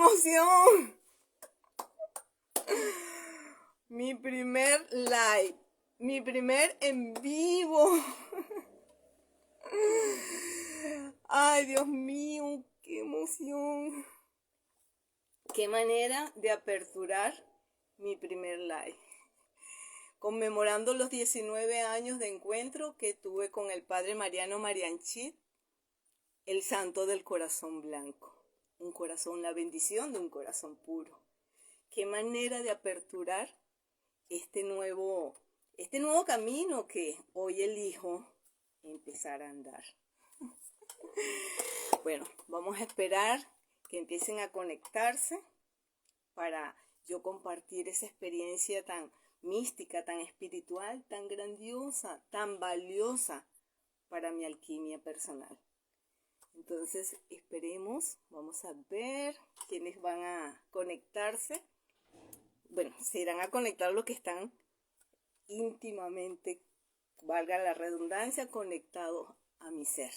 emoción! Mi primer live, mi primer en vivo. Ay, Dios mío, qué emoción. Qué manera de aperturar mi primer live. Conmemorando los 19 años de encuentro que tuve con el padre Mariano Marianchit, el santo del corazón blanco. Un corazón, la bendición de un corazón puro. Qué manera de aperturar este nuevo camino que hoy elijo empezar a andar. Bueno, vamos a esperar que empiecen a conectarse para yo compartir esa experiencia tan mística, tan espiritual, tan grandiosa, tan valiosa para mi alquimia personal. Entonces, esperemos, vamos a ver quiénes van a conectarse. Bueno, se irán a conectar los que están íntimamente, valga la redundancia, conectados a mi ser.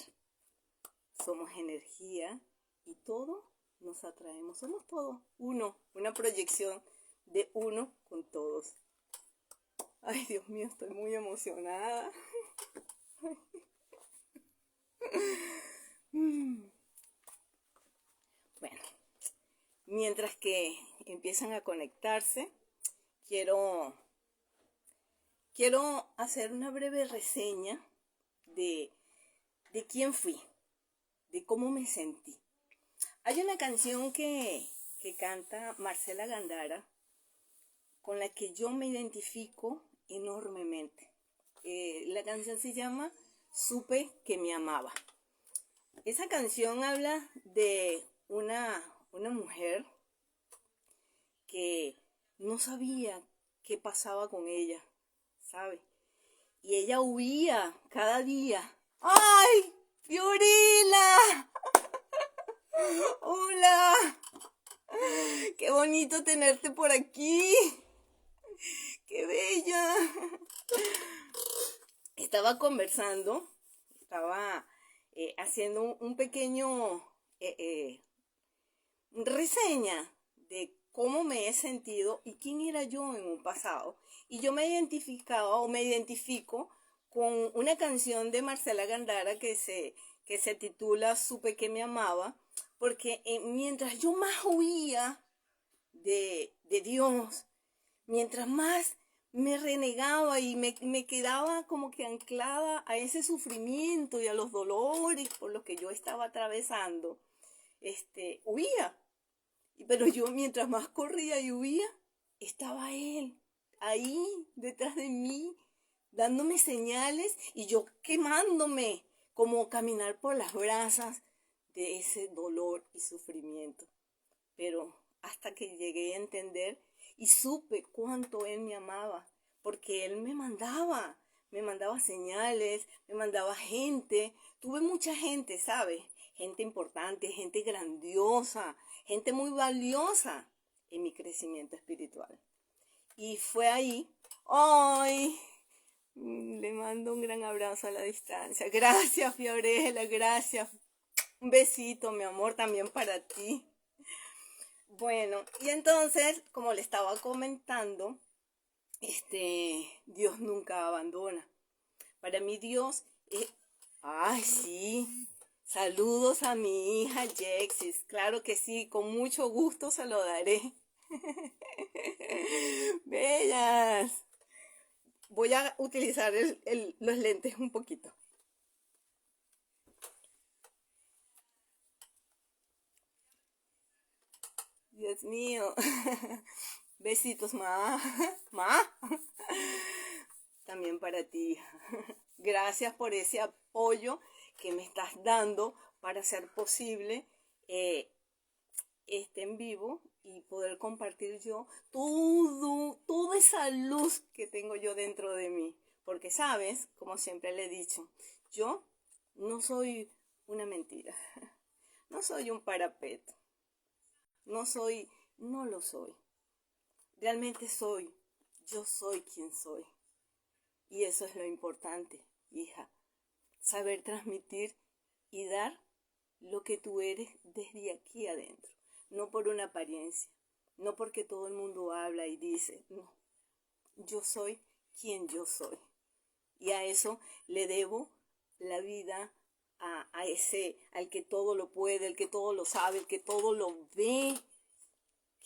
Somos energía y todo nos atraemos. Somos todos uno, una proyección de uno con todos. Ay, Dios mío, estoy muy emocionada. Bueno, mientras que empiezan a conectarse, quiero hacer una breve reseña de quién fui, de cómo me sentí. Hay una canción que canta Marcela Gándara, con la que yo me identifico enormemente. La canción se llama Supe que me amaba. Esa canción habla de una mujer que no sabía qué pasaba con ella, ¿sabe? Y ella huía cada día. ¡Ay, Fiorella! ¡Hola! ¡Qué bonito tenerte por aquí! ¡Qué bella! Estaba conversando, estaba haciendo un pequeño reseña de cómo me he sentido y quién era yo en un pasado. Y yo me identificaba o me identifico con una canción de Marcela Gándara que se titula Supe que me amaba, porque mientras yo más huía de Dios, mientras más me renegaba y me quedaba como que anclada a ese sufrimiento y a los dolores por los que yo estaba atravesando, huía. Pero yo mientras más corría y huía, estaba Él ahí detrás de mí, dándome señales y yo quemándome, como caminar por las brasas de ese dolor y sufrimiento. Pero hasta que llegué a entender y supe cuánto Él me amaba, porque Él me mandaba señales, me mandaba gente. Tuve mucha gente, ¿sabes? Gente importante, gente grandiosa, gente muy valiosa en mi crecimiento espiritual. Y fue ahí, ¡ay! Le mando un gran abrazo a la distancia. Gracias, Fiorella, gracias. Un besito, mi amor, también para ti. Bueno, y entonces, como le estaba comentando, Dios nunca abandona. Para mí Dios es... ¡Ay, sí! Saludos a mi hija Jexis. Claro que sí, con mucho gusto se lo daré. Bellas. Voy a utilizar los lentes un poquito. Dios mío. Besitos, ma. Ma. También para ti. Gracias por ese apoyo que me estás dando para hacer posible este en vivo y poder compartir yo toda esa luz que tengo yo dentro de mí. Porque sabes, como siempre le he dicho, yo no soy una mentira. No soy un parapeto. No lo soy. Realmente yo soy quien soy. Y eso es lo importante, hija. Saber transmitir y dar lo que tú eres desde aquí adentro. no por una apariencia, no porque todo el mundo habla y dice, no, yo soy quien yo soy. Y a eso le debo la vida a ese, al que todo lo puede, el que todo lo sabe, el que todo lo ve,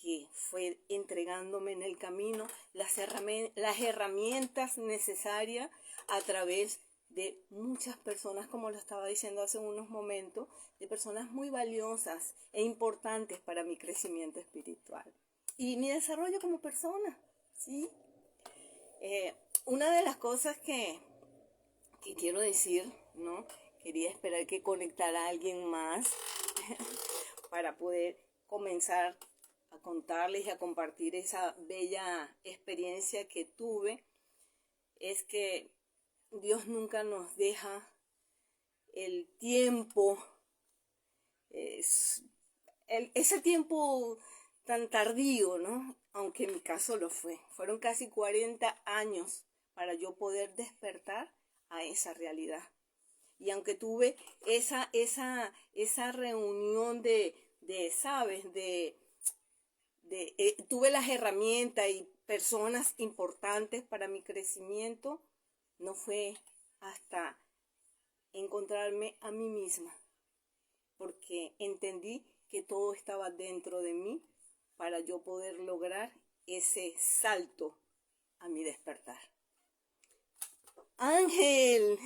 que fue entregándome en el camino las herramientas necesarias a través de muchas personas, como lo estaba diciendo hace unos momentos, de personas muy valiosas e importantes para mi crecimiento espiritual y mi desarrollo como persona, ¿sí? Una de las cosas que quiero decir, ¿no? Quería esperar que conectara a alguien más para poder comenzar a contarles y a compartir esa bella experiencia que tuve, es que Dios nunca nos deja el tiempo, ese tiempo tan tardío, ¿no? Aunque en mi caso lo fue. Fueron casi 40 años para yo poder despertar a esa realidad. Y aunque tuve esa reunión ¿sabes? Tuve las herramientas y personas importantes para mi crecimiento, no fue hasta encontrarme a mí misma, porque entendí que todo estaba dentro de mí para yo poder lograr ese salto a mi despertar. Ángel,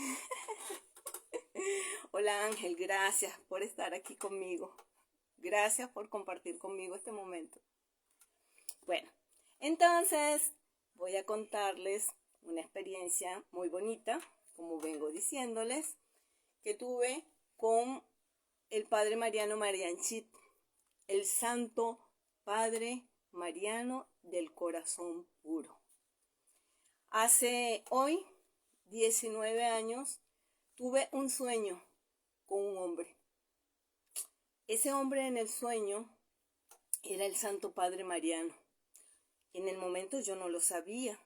hola Ángel, gracias por estar aquí conmigo. Gracias por compartir conmigo este momento. Bueno, entonces voy a contarles una experiencia muy bonita, como vengo diciéndoles, que tuve con el Padre Mariano Marianchit, el Santo Padre Mariano del Corazón Puro. Hace hoy 19 años tuve un sueño con un hombre. Ese hombre en el sueño era el Santo Padre Mariano. En el momento yo no lo sabía.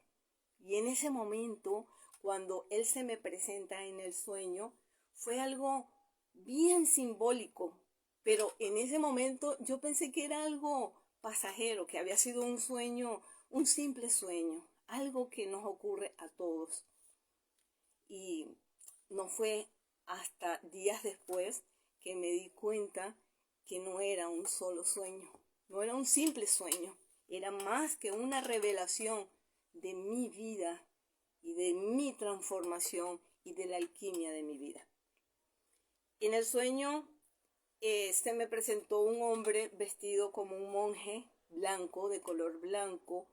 Y en ese momento, cuando él se me presenta en el sueño, fue algo bien simbólico. Pero en ese momento yo pensé que era algo pasajero, que había sido un sueño, un simple sueño, algo que nos ocurre a todos. Y no fue hasta días después que me di cuenta que no era un solo sueño, no era un simple sueño, era más que una revelación de mi vida y de mi transformación y de la alquimia de mi vida. En el sueño se me presentó un hombre vestido como un monje blanco, de color blanco,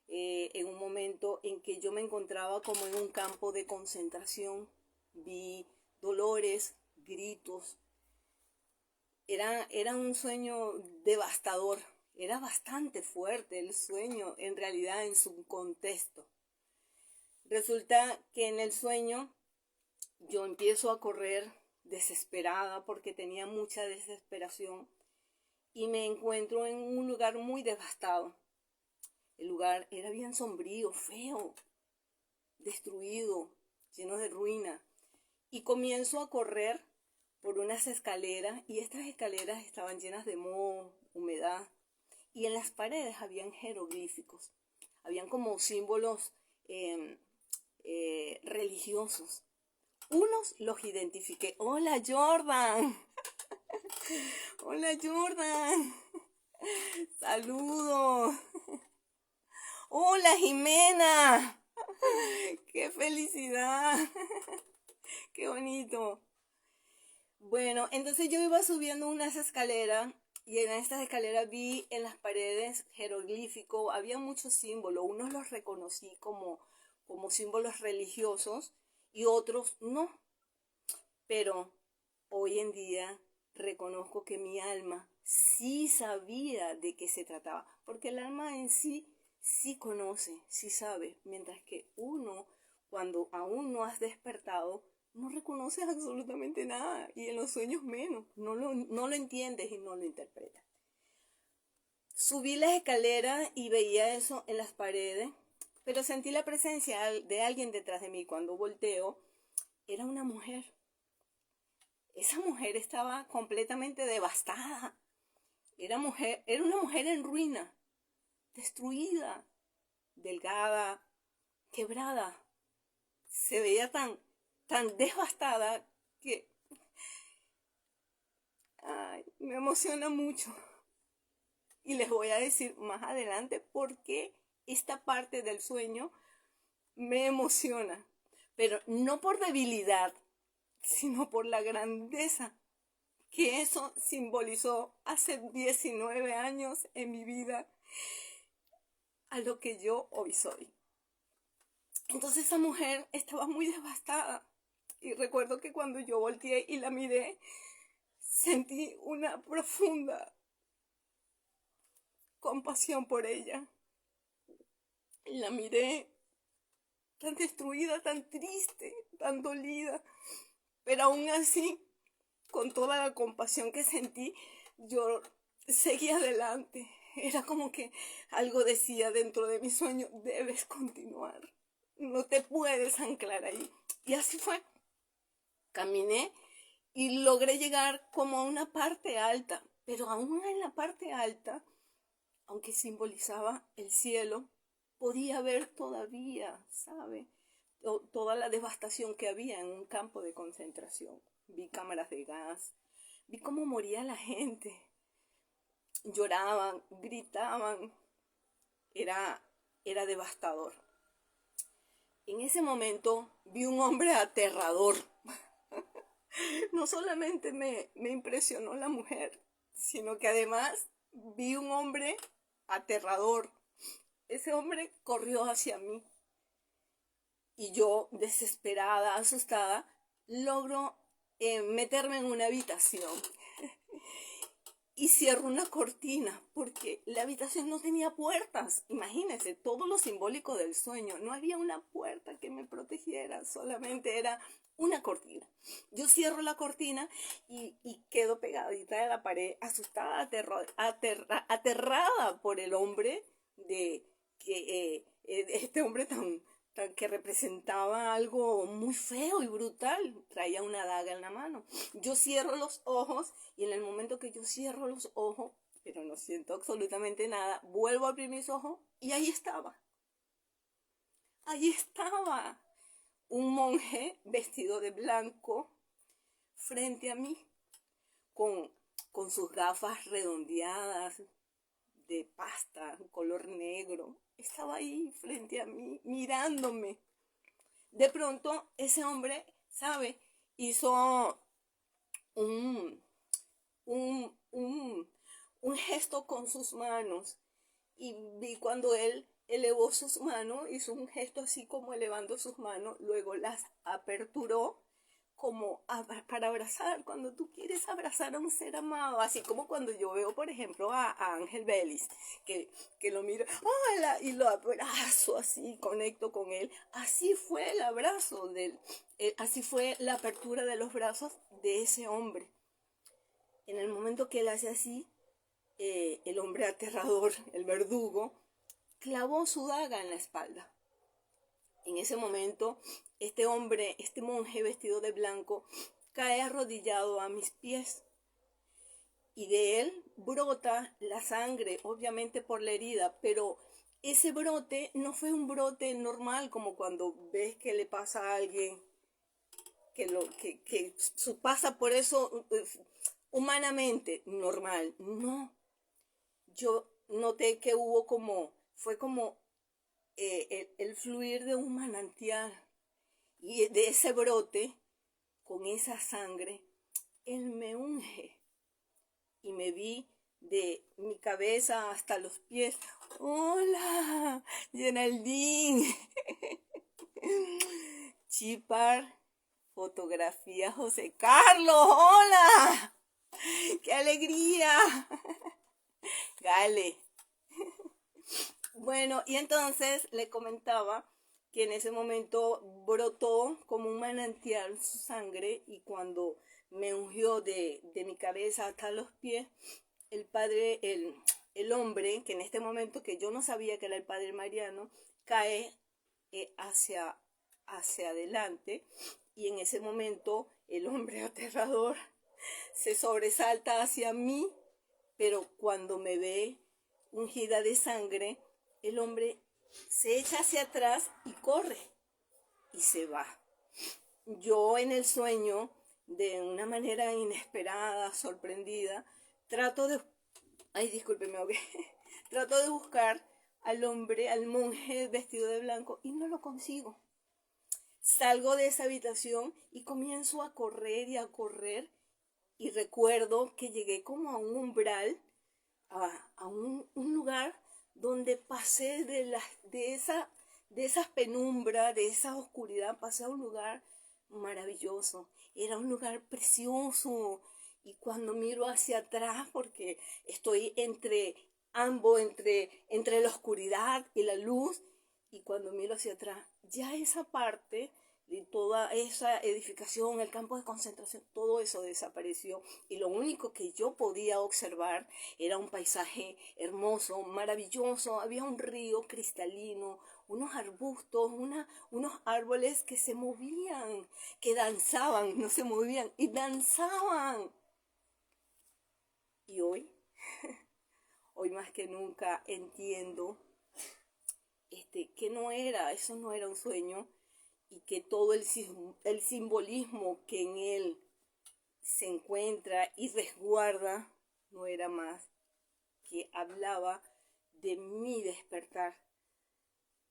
en un momento en que yo me encontraba como en un campo de concentración. Vi dolores, gritos. Era un sueño devastador. Era bastante fuerte el sueño, en realidad, en su contexto. Resulta que en el sueño yo empiezo a correr desesperada porque tenía mucha desesperación y me encuentro en un lugar muy devastado. El lugar era bien sombrío, feo, destruido, lleno de ruina. Y comienzo a correr por unas escaleras y estas escaleras estaban llenas de moho, humedad. Y en las paredes habían jeroglíficos, habían como símbolos religiosos. Unos los identifiqué. ¡Hola, Jordan! ¡Hola, Jordan! ¡Saludos! ¡Hola, Jimena! ¡Qué felicidad! ¡Qué bonito! Bueno, entonces yo iba subiendo unas escaleras y en estas escaleras vi en las paredes jeroglíficos, había muchos símbolos, unos los reconocí como símbolos religiosos y otros no. Pero hoy en día reconozco que mi alma sí sabía de qué se trataba, porque el alma en sí conoce, sí sabe, mientras que uno, cuando aún no has despertado, no reconoces absolutamente nada, y en los sueños menos, no lo entiendes y no lo interpretas. Subí las escaleras y veía eso en las paredes, pero sentí la presencia de alguien detrás de mí. Cuando volteo, era una mujer. Esa mujer estaba completamente devastada Era una mujer en ruina, destruida, delgada, quebrada. Se veía tan devastada que me emociona mucho. Y les voy a decir más adelante por qué esta parte del sueño me emociona. Pero no por debilidad, sino por la grandeza que eso simbolizó hace 19 años en mi vida a lo que yo hoy soy. Entonces esa mujer estaba muy devastada. Y recuerdo que cuando yo volteé y la miré, sentí una profunda compasión por ella. La miré tan destruida, tan triste, tan dolida. Pero aún así, con toda la compasión que sentí, yo seguí adelante. Era como que algo decía dentro de mi sueño, debes continuar. No te puedes anclar ahí. Y así fue. Caminé y logré llegar como a una parte alta. Pero aún en la parte alta, aunque simbolizaba el cielo, podía ver todavía, ¿sabe? Toda la devastación que había en un campo de concentración. Vi cámaras de gas, vi cómo moría la gente. Lloraban, gritaban. Era devastador. En ese momento vi un hombre aterrador. No solamente me impresionó la mujer, sino que además vi un hombre aterrador. Ese hombre corrió hacia mí y yo, desesperada, asustada, logro meterme en una habitación y cierro una cortina porque la habitación no tenía puertas. Imagínense, todo lo simbólico del sueño. No había una puerta que me protegiera, solamente era una cortina. Yo cierro la cortina y quedo pegadita de la pared, asustada, aterrada por el hombre este hombre tan que representaba algo muy feo y brutal. Traía una daga en la mano. Yo cierro los ojos y en el momento que yo cierro los ojos, pero no siento absolutamente nada, vuelvo a abrir mis ojos y ahí estaba. Ahí estaba un monje vestido de blanco frente a mí, con sus gafas redondeadas de pasta, color negro. Estaba ahí frente a mí, mirándome. De pronto, ese hombre, ¿sabe? Hizo un gesto con sus manos. Y vi cuando él elevó sus manos, hizo un gesto así como elevando sus manos, luego las aperturó como para abrazar, cuando tú quieres abrazar a un ser amado, así como cuando yo veo, por ejemplo, a Ángel Vélez, que lo miro, ¡hola! Y lo abrazo así, conecto con él. Así fue el abrazo así fue la apertura de los brazos de ese hombre. En el momento que él hace así, el hombre aterrador, el verdugo, clavó su daga en la espalda. En ese momento, este hombre, este monje vestido de blanco, cae arrodillado a mis pies. Y de él brota la sangre, obviamente por la herida, pero ese brote no fue un brote normal, como cuando ves que le pasa a alguien que pasa por eso humanamente normal. No, yo noté que fue como el fluir de un manantial, y de ese brote, con esa sangre, él me unge y me vi de mi cabeza hasta los pies. ¡Hola, Geraldine! Chipar, fotografía José Carlos. ¡Hola! ¡Qué alegría! Gale. Bueno, y entonces le comentaba que en ese momento brotó como un manantial su sangre, y cuando me ungió de mi cabeza hasta los pies, el hombre, que en este momento, que yo no sabía que era el padre Mariano, cae hacia adelante, y en ese momento el hombre aterrador se sobresalta hacia mí pero cuando me ve ungida de sangre, el hombre se echa hacia atrás y corre y se va. Yo en el sueño, de una manera inesperada, sorprendida, trato de... Ay, discúlpeme, okay. Trato de buscar al hombre, al monje vestido de blanco y no lo consigo. Salgo de esa habitación y comienzo a correr y a correr y recuerdo que llegué como a un umbral, a un lugar donde pasé de esas penumbras, de esa oscuridad, pasé a un lugar maravilloso. Era un lugar precioso. Y cuando miro hacia atrás, porque estoy entre ambos, entre la oscuridad y la luz, y cuando miro hacia atrás, ya esa parte de toda esa edificación, el campo de concentración, todo eso desapareció. Y lo único que yo podía observar era un paisaje hermoso, maravilloso. Había un río cristalino, unos arbustos, unos árboles que se movían, que danzaban, no se movían, y danzaban. Y hoy más que nunca entiendo que eso no era un sueño, y que todo el simbolismo que en él se encuentra y resguarda no era más que hablaba de mi despertar,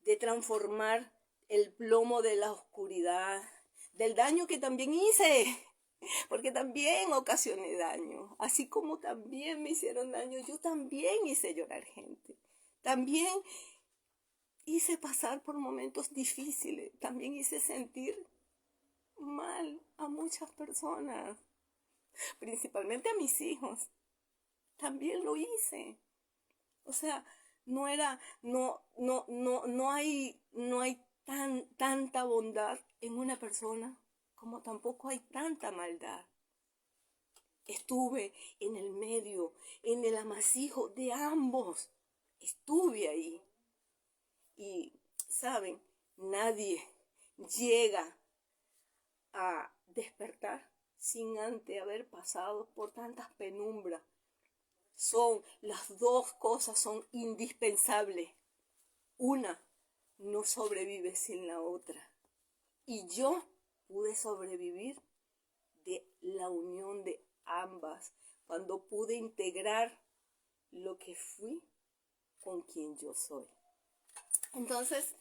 de transformar el plomo de la oscuridad, del daño que también hice, porque también ocasioné daño, así como también me hicieron daño, yo también hice llorar gente, también hice pasar por momentos difíciles, también hice sentir mal a muchas personas, principalmente a mis hijos, también lo hice. O sea, no hay tanta bondad en una persona como tampoco hay tanta maldad. Estuve en el medio, en el amasijo de ambos. Estuve ahí. Y, ¿saben? Nadie llega a despertar sin antes haber pasado por tantas penumbras. Las dos cosas son indispensables. Una no sobrevive sin la otra. Y yo pude sobrevivir de la unión de ambas, cuando pude integrar lo que fui con quien yo soy. Entonces,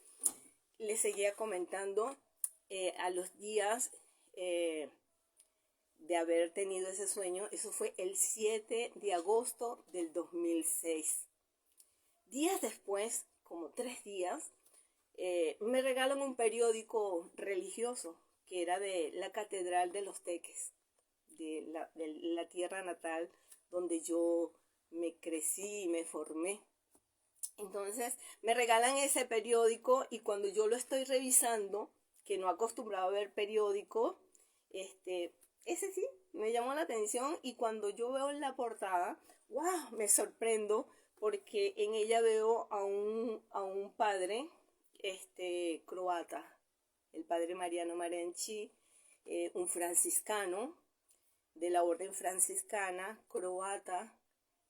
le seguía comentando a los días de haber tenido ese sueño. Eso fue el 7 de agosto del 2006. Días después, como 3 días, me regalan un periódico religioso que era de la Catedral de los Teques, de la tierra natal donde yo me crecí y me formé. Entonces me regalan ese periódico y cuando yo lo estoy revisando, que no acostumbraba a ver periódico, ese sí me llamó la atención, y cuando yo veo en la portada, wow, me sorprendo porque en ella veo a un padre croata, el padre Mariano Marenchi, un franciscano de la orden franciscana croata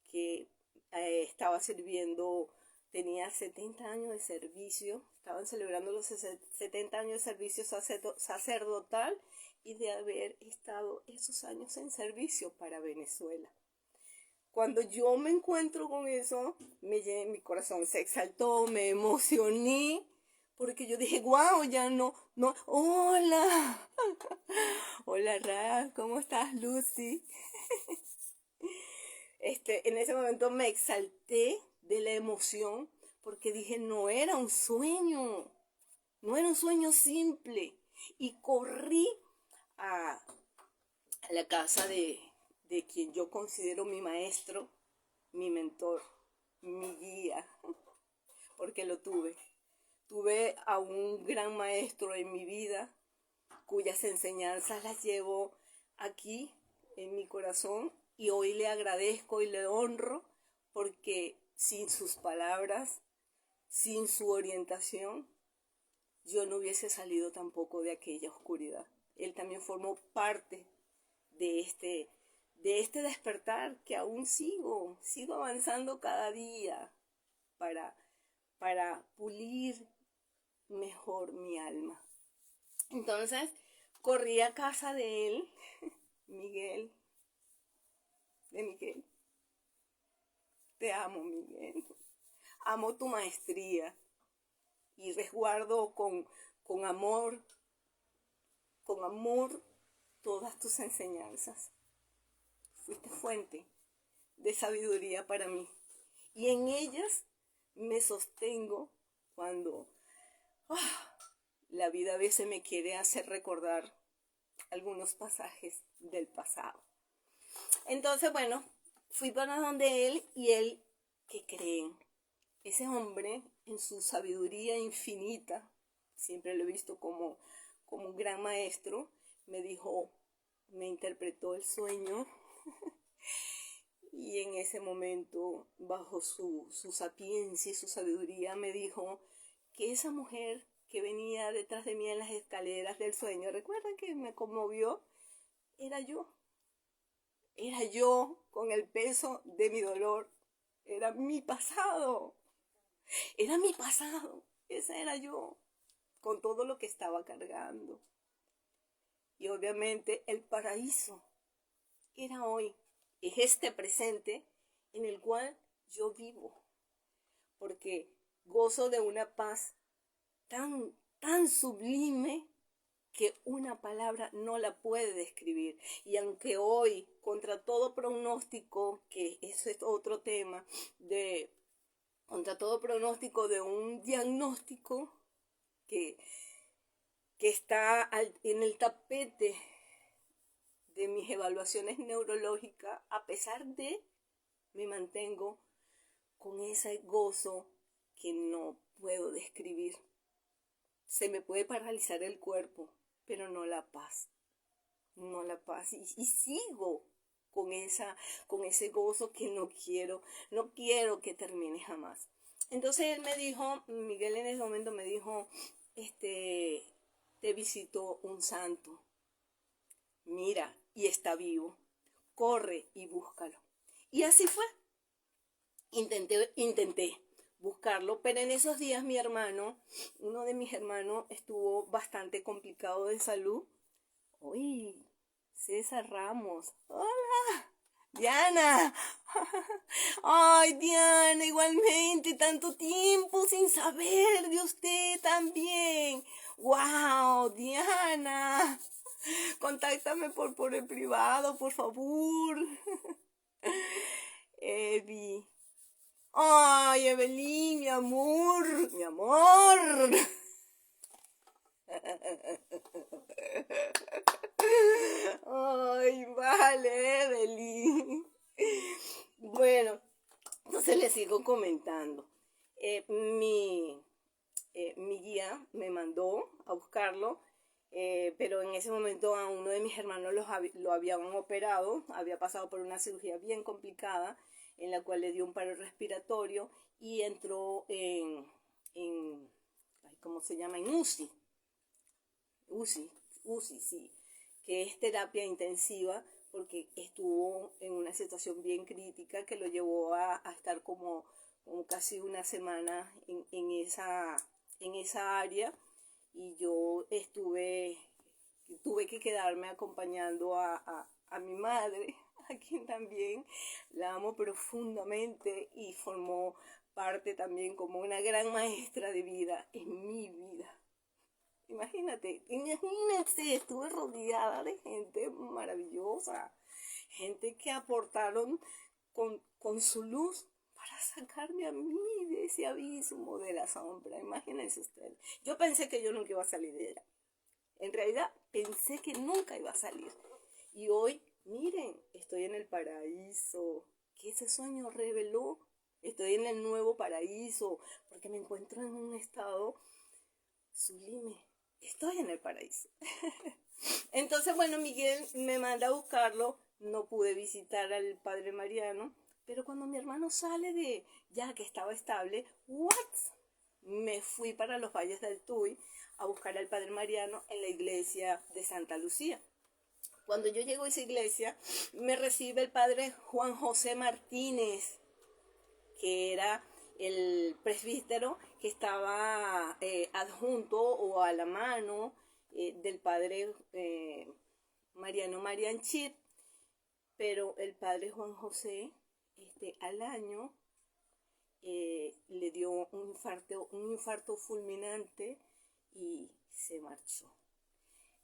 que estaba sirviendo, tenía 70 años de servicio, estaban celebrando los 70 años de servicio sacerdotal y de haber estado esos años en servicio para Venezuela. Cuando yo me encuentro con eso, mi corazón se exaltó, me emocioné, porque yo dije, wow, ya no, hola, hola Ra, ¿cómo estás, Lucy? En ese momento me exalté de la emoción, porque dije, no era un sueño simple, y corrí a la casa de quien yo considero mi maestro, mi mentor, mi guía, porque lo tuve. Tuve a un gran maestro en mi vida, cuyas enseñanzas las llevo aquí en mi corazón, y hoy le agradezco y le honro, porque sin sus palabras, sin su orientación, yo no hubiese salido tampoco de aquella oscuridad. Él también formó parte de de este despertar que aún sigo avanzando cada día para pulir mejor mi alma. Entonces, corrí a casa de él, Miguel, te amo, Miguel, amo tu maestría y resguardo con amor todas tus enseñanzas. Fuiste fuente de sabiduría para mí y en ellas me sostengo cuando la vida a veces me quiere hacer recordar algunos pasajes del pasado. Entonces, bueno, fui para donde él y él, ¿qué creen? Ese hombre, en su sabiduría infinita, siempre lo he visto como un gran maestro, me dijo, me interpretó el sueño y en ese momento, bajo su sapiencia y su sabiduría, me dijo que esa mujer que venía detrás de mí en las escaleras del sueño, ¿recuerdan que me conmovió? Era yo con el peso de mi dolor, era mi pasado, esa era yo, con todo lo que estaba cargando. Y obviamente el paraíso era hoy, es este presente en el cual yo vivo, porque gozo de una paz tan sublime que una palabra no la puede describir. Y aunque hoy, contra todo pronóstico, que eso es otro tema, contra todo pronóstico de un diagnóstico que está en el tapete de mis evaluaciones neurológicas, a pesar de, me mantengo con ese gozo que no puedo describir. Se me puede paralizar el cuerpo, pero no la paz. Y sigo con ese gozo que no quiero que termine jamás. Entonces él me dijo, Miguel en ese momento me dijo, te visitó un santo. Mira, y está vivo. Corre y búscalo. Y así fue. Intenté buscarlo, pero en esos días uno de mis hermanos estuvo bastante complicado de salud. Uy, César Ramos. Hola, Diana. Ay, Diana, igualmente, tanto tiempo sin saber de usted también. Wow, Diana. Contáctame por el privado, por favor. Evi. Ay, Evelyn, mi amor. Ay, vale, Evelyn. Bueno, entonces le sigo comentando. Mi guía me mandó a buscarlo, pero en ese momento a uno de mis hermanos lo habían operado, había pasado por una cirugía bien complicada, en la cual le dio un paro respiratorio y entró ¿cómo se llama? En UCI, sí, que es terapia intensiva, porque estuvo en una situación bien crítica que lo llevó a estar como casi una semana en esa área, y yo tuve que quedarme acompañando a mi madre, a quien también la amo profundamente y formó parte también como una gran maestra de vida en mi vida. Imagínense, estuve rodeada de gente maravillosa, gente que aportaron con su luz para sacarme a mí de ese abismo de la sombra. Imagínense ustedes. Yo pensé que yo nunca iba a salir de ella. En realidad pensé que nunca iba a salir. Y hoy, miren, estoy en el paraíso. Que ese sueño reveló. Estoy en el nuevo paraíso, porque me encuentro en un estado sublime. Estoy en el paraíso. Entonces, bueno, Miguel me manda a buscarlo. No pude visitar al padre Mariano, pero cuando mi hermano sale ya que estaba estable, me fui para los Valles del Tuy a buscar al padre Mariano en la iglesia de Santa Lucía. Cuando yo llego a esa iglesia, me recibe el padre Juan José Martínez, que era el presbítero que estaba adjunto o a la mano del padre Mariano Marianchit, pero el padre Juan José al año le dio un infarto fulminante y se marchó.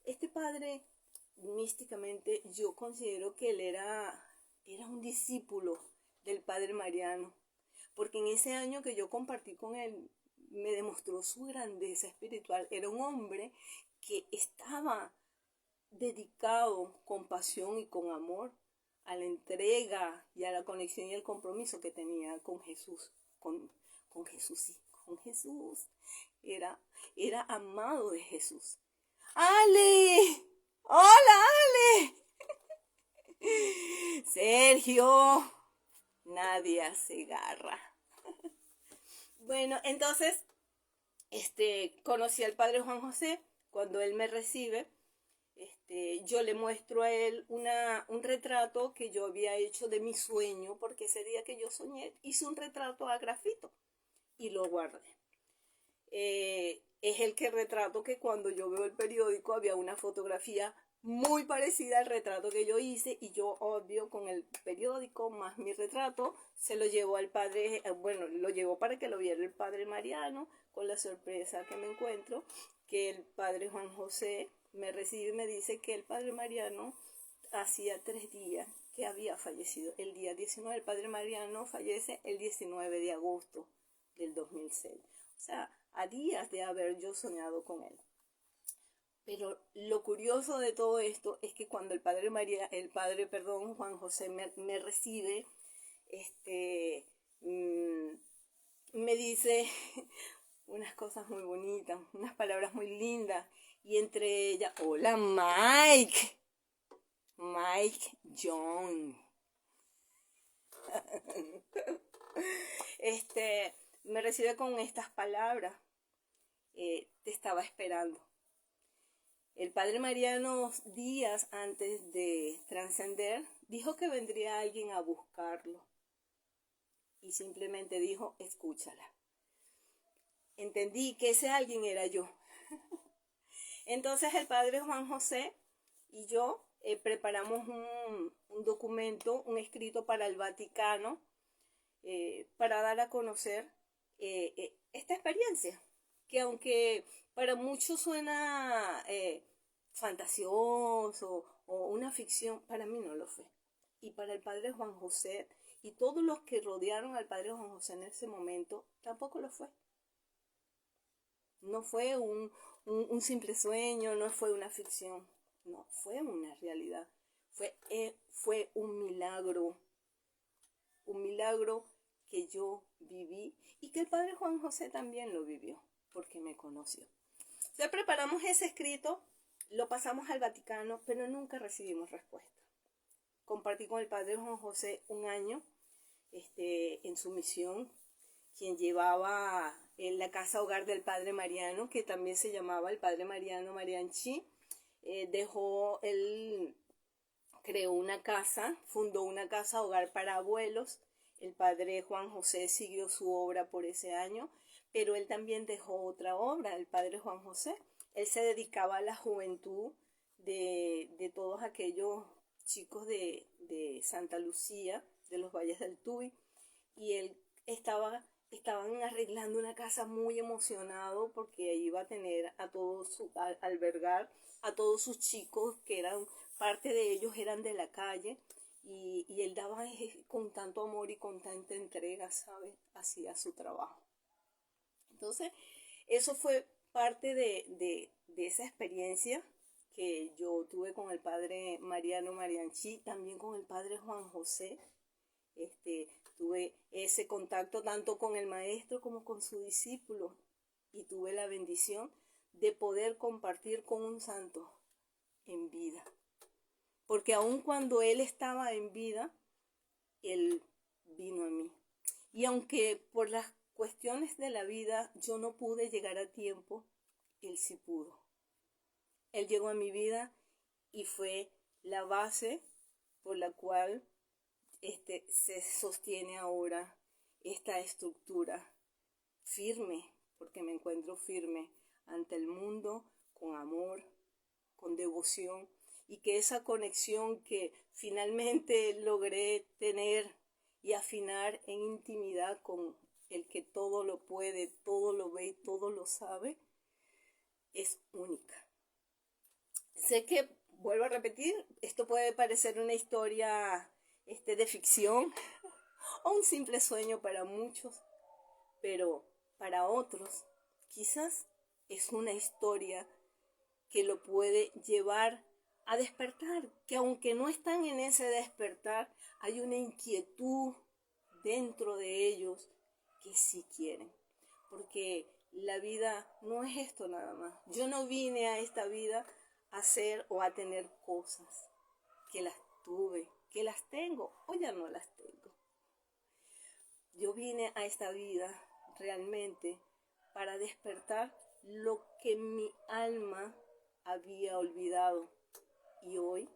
Este padre, místicamente, yo considero que él era un discípulo del padre Mariano, porque en ese año que yo compartí con él, me demostró su grandeza espiritual. Era un hombre que estaba dedicado con pasión y con amor a la entrega y a la conexión y el compromiso que tenía con Jesús, con Jesús, sí, con Jesús. Era amado de Jesús. ¡Ale! ¡Hola, Ale! Sergio, Nadia Segarra. Bueno, entonces, conocí al padre Juan José. Cuando él me recibe, yo le muestro a él un retrato que yo había hecho de mi sueño, porque ese día que yo soñé, hice un retrato a grafito y lo guardé. Es el que retrato que cuando yo veo el periódico había una fotografía muy parecida al retrato que yo hice, y yo, obvio, con el periódico más mi retrato, se lo llevo al padre, bueno, lo llevo para que lo viera el padre Mariano, con la sorpresa que me encuentro, que el padre Juan José me recibe y me dice que el padre Mariano hacía 3 días que había fallecido. El día 19, el padre Mariano fallece el 19 de agosto del 2006. O sea, a días de haber yo soñado con él. Pero lo curioso de todo esto es que cuando el padre Juan José me recibe, me dice unas cosas muy bonitas, unas palabras muy lindas, y entre ellas, hola Mike John. Me recibe con estas palabras: te estaba esperando. El padre Mariano, días antes de trascender, dijo que vendría alguien a buscarlo. Y simplemente dijo, escúchala. Entendí que ese alguien era yo. Entonces el padre Juan José y yo preparamos un documento, un escrito para el Vaticano, para dar a conocer esta experiencia, que aunque para muchos suena fantasioso o una ficción, para mí no lo fue. Y para el padre Juan José y todos los que rodearon al padre Juan José en ese momento, tampoco lo fue. No fue un simple sueño, no fue una ficción, no, fue una realidad. Fue un milagro que yo viví y que el padre Juan José también lo vivió, porque me conoció. Ya preparamos ese escrito, lo pasamos al Vaticano, pero nunca recibimos respuesta. Compartí con el padre Juan José un año en su misión, quien llevaba en la casa hogar del padre Mariano, que también se llamaba el padre Mariano Marianchi. Él creó una casa, fundó una casa hogar para abuelos. El padre Juan José siguió su obra por ese año, pero él también dejó otra obra, el padre Juan José. Él se dedicaba a la juventud de todos aquellos chicos de Santa Lucía, de los Valles del Tuy, y él estaban arreglando una casa muy emocionado porque iba a tener albergar a todos sus chicos, que eran parte de ellos eran de la calle, y él daba con tanto amor y con tanta entrega, ¿sabe? Hacía su trabajo. Entonces, eso fue parte de esa experiencia que yo tuve con el padre Mariano Marianchi, también con el padre Juan José. Tuve ese contacto tanto con el maestro como con su discípulo, y tuve la bendición de poder compartir con un santo en vida. Porque aun cuando él estaba en vida, él vino a mí. Y aunque por las cuestiones de la vida yo no pude llegar a tiempo, él sí pudo. Él llegó a mi vida y fue la base por la cual se sostiene ahora esta estructura firme, porque me encuentro firme ante el mundo, con amor, con devoción, y que esa conexión que finalmente logré tener y afinar en intimidad con el que todo lo puede, todo lo ve y todo lo sabe, es única. Sé que, vuelvo a repetir, esto puede parecer una historia de ficción o un simple sueño para muchos, pero para otros quizás es una historia que lo puede llevar a despertar, que aunque no están en ese despertar, hay una inquietud dentro de ellos que sí quieren, porque la vida no es esto nada más. Yo no vine a esta vida a hacer o a tener cosas que las tuve, que las tengo o ya no las tengo. Yo vine a esta vida realmente para despertar lo que mi alma había olvidado y hoy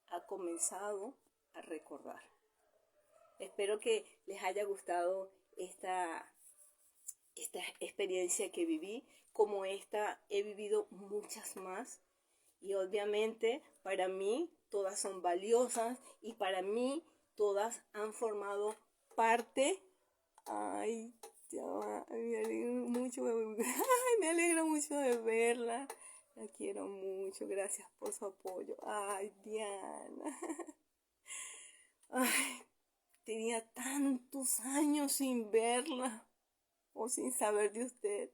ha comenzado a recordar. Espero que les haya gustado esta experiencia que viví. Como esta he vivido muchas más y obviamente para mí todas son valiosas y para mí todas han formado parte. Ay, me alegra mucho de verla. La quiero mucho, gracias por su apoyo. Ay, Diana. Ay, tenía tantos años sin verla o sin saber de usted.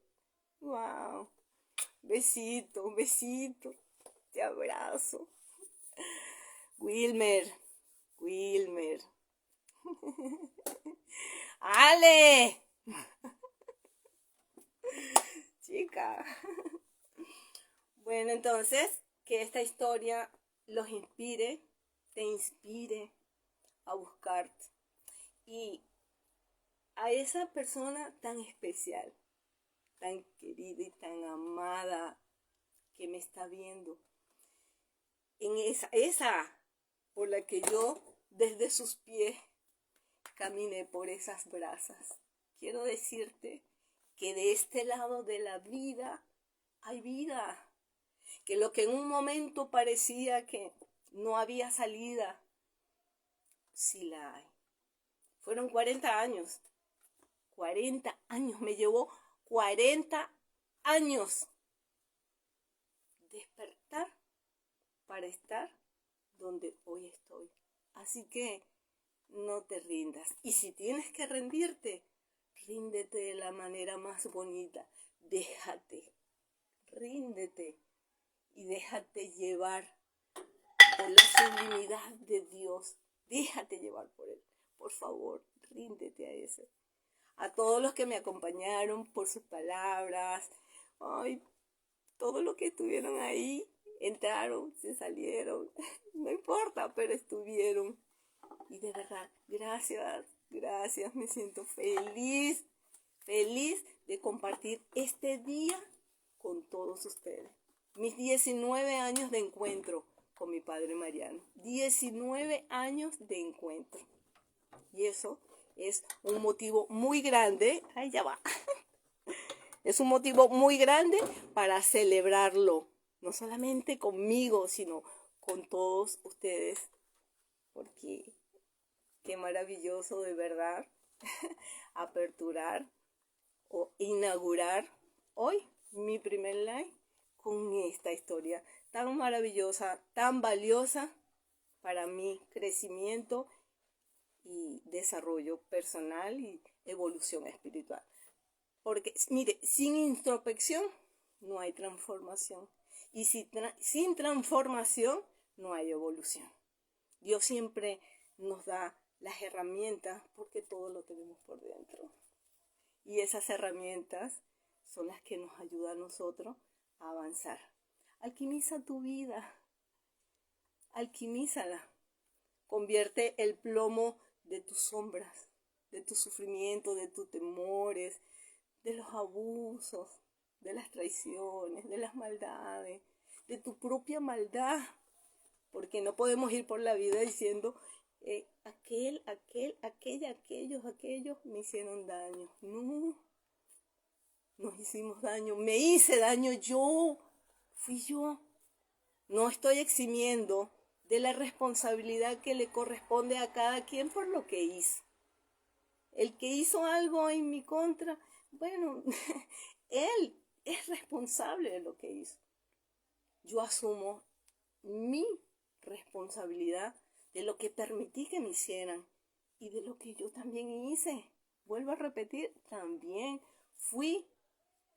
Wow. Besito, besito. Te abrazo. Wilmer. Ale. Chica. Bueno, entonces, que esta historia los inspire, te inspire a buscarte. Y a esa persona tan especial, tan querida y tan amada que me está viendo, en esa por la que yo desde sus pies caminé por esas brasas. Quiero decirte que de este lado de la vida hay vida, que lo que en un momento parecía que no había salida, sí la hay. Fueron 40 años. 40 años, me llevó 40 años despertar para estar donde hoy estoy. Así que no te rindas. Y si tienes que rendirte, ríndete de la manera más bonita. Déjate, ríndete y déjate llevar por la sublimidad de Dios. Déjate llevar por Él. Por favor, ríndete a ese. A todos los que me acompañaron por sus palabras, ay, todos los que estuvieron ahí, entraron, se salieron, no importa, pero estuvieron. Y de verdad, gracias, me siento feliz de compartir este día con todos ustedes. Mis 19 años de encuentro con mi padre Mariano. 19 años de encuentro. Y eso es un motivo muy grande. Ahí ya va. Es un motivo muy grande para celebrarlo. No solamente conmigo, sino con todos ustedes. Porque qué maravilloso de verdad aperturar o inaugurar hoy mi primer live con esta historia tan maravillosa, tan valiosa para mi crecimiento y desarrollo personal y evolución espiritual. Porque, mire, sin introspección no hay transformación. Y sin transformación no hay evolución. Dios siempre nos da las herramientas porque todo lo tenemos por dentro. Y esas herramientas son las que nos ayudan a nosotros a avanzar. Alquimiza tu vida. Alquimízala. Convierte el plomo de tus sombras, de tu sufrimiento, de tus temores, de los abusos, de las traiciones, de las maldades, de tu propia maldad. porque no podemos ir por la vida diciendo, aquellos me hicieron daño. No, nos hicimos daño, me hice daño yo, fui yo. No estoy eximiendo de la responsabilidad que le corresponde a cada quien por lo que hizo. El que hizo algo en mi contra, bueno, él es responsable de lo que hizo. Yo asumo mi responsabilidad de lo que permití que me hicieran y de lo que yo también hice. Vuelvo a repetir, también fui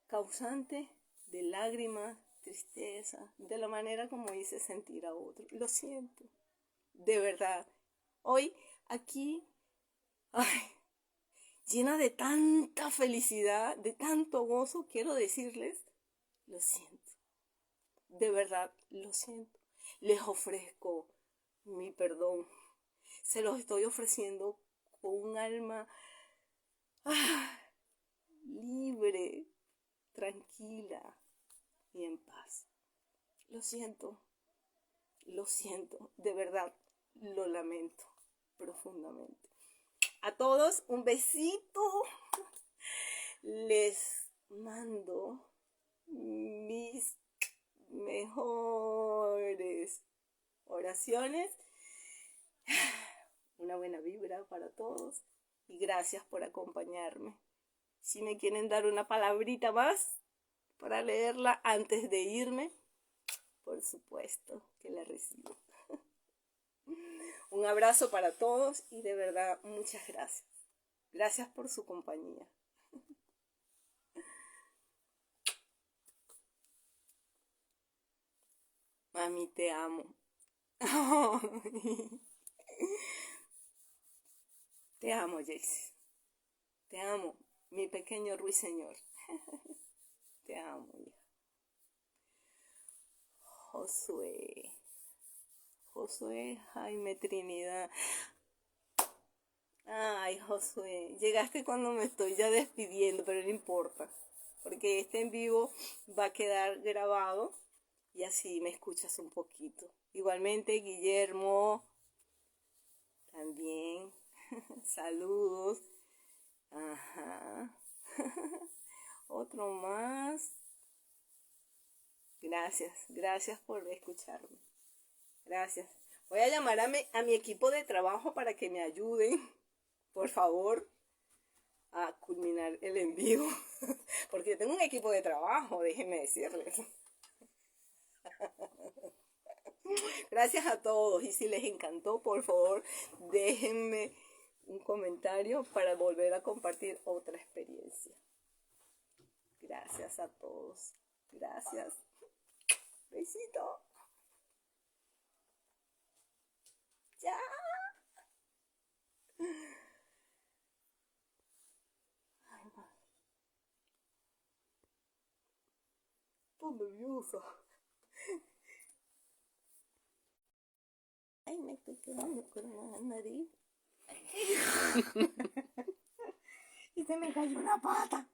causante de lágrimas, tristeza, de la manera como hice sentir a otro. Lo siento, de verdad. Hoy aquí, llena de tanta felicidad, de tanto gozo, quiero decirles, lo siento. De verdad, lo siento. Les ofrezco mi perdón. Se los estoy ofreciendo con un alma libre, tranquila y en paz. Lo siento, de verdad, lo lamento profundamente. A todos un besito. Les mando mis mejores oraciones, una buena vibra para todos y gracias por acompañarme. Si me quieren dar una palabrita más para leerla antes de irme, por supuesto que la recibo. Un abrazo para todos y de verdad muchas gracias. Gracias por su compañía. Mami, te amo. Te amo, Jaycee. Te amo, mi pequeño ruiseñor. Te amo, hija. Josué, Jaime Trinidad. Ay, Josué, llegaste cuando me estoy ya despidiendo, pero no importa, porque este en vivo va a quedar grabado y así me escuchas un poquito. Igualmente, Guillermo, también, saludos. Ajá. Otro más. Gracias por escucharme. Gracias. Voy a llamar a mi equipo de trabajo para que me ayuden, por favor, a culminar el en vivo. Porque yo tengo un equipo de trabajo, déjenme decirles. Gracias a todos. Y si les encantó, por favor, déjenme un comentario para volver a compartir otra experiencia. Gracias a todos. Gracias. Besito. Ya. Estoy nerviosa. Ay, me estoy quedando con la nariz. Y se me cayó una pata.